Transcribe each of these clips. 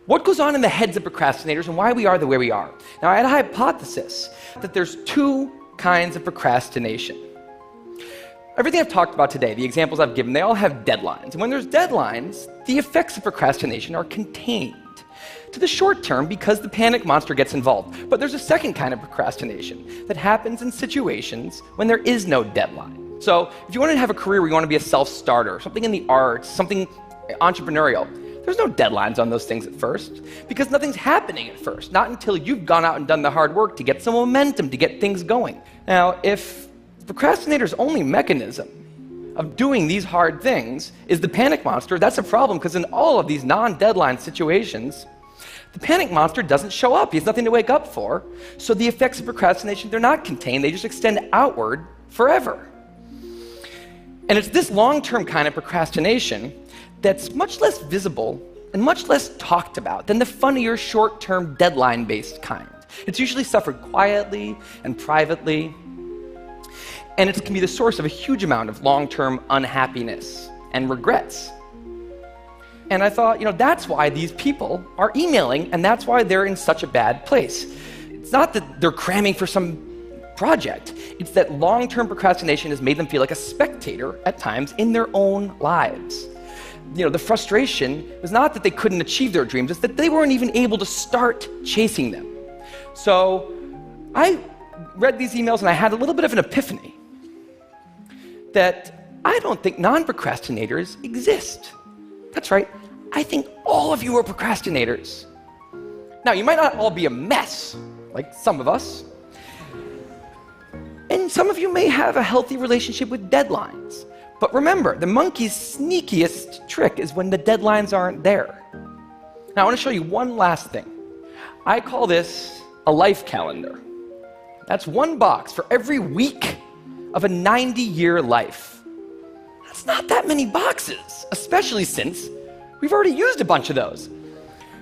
what goes on in the heads of procrastinators and why we are the way we are. Now, I had a hypothesis that there's two kinds of procrastination. Everything I've talked about today, the examples I've given, they all have deadlines. And when there's deadlines, the effects of procrastination are contained to the short term because the panic monster gets involved. But there's a second kind of procrastination that happens in situations when there is no deadline. So if you want to have a career where you want to be a self-starter, something in the arts, something entrepreneurial, there's no deadlines on those things at first because nothing's happening at first, not until you've gone out and done the hard work to get some momentum, to get things going. Now, if procrastinator's only mechanism of doing these hard things is the panic monster, that's a problem because in all of these non-deadline situations, the panic monster doesn't show up. He has nothing to wake up for. So the effects of procrastination, they're not contained. They just extend outward forever. And it's this long-term kind of procrastination that's much less visible and much less talked about than the funnier, short-term, deadline-based kind. It's usually suffered quietly and privately, and it can be the source of a huge amount of long-term unhappiness and regrets. And I thought, that's why these people are emailing, and that's why they're in such a bad place. It's not that they're cramming for some project. It's that long-term procrastination has made them feel like a spectator at times in their own lives. The frustration was not that they couldn't achieve their dreams, it's that they weren't even able to start chasing them. So I read these emails and I had a little bit of an epiphany that I don't think non-procrastinators exist. That's right, I think all of you are procrastinators. Now, you might not all be a mess, like some of us, and some of you may have a healthy relationship with deadlines. But remember, the monkey's sneakiest trick is when the deadlines aren't there. Now, I want to show you one last thing. I call this a life calendar. That's one box for every week of a 90-year life. That's not that many boxes, especially since we've already used a bunch of those.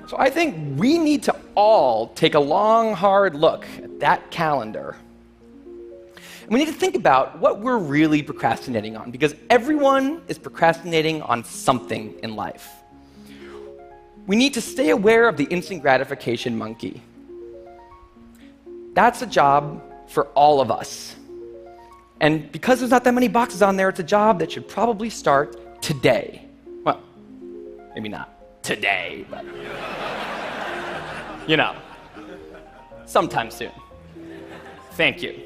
So I think we need to all take a long, hard look at that calendar. And we need to think about what we're really procrastinating on, because everyone is procrastinating on something in life. We need to stay aware of the instant gratification monkey. That's a job for all of us. And because there's not that many boxes on there, it's a job that should probably start today. Well, maybe not today, but sometime soon. Thank you.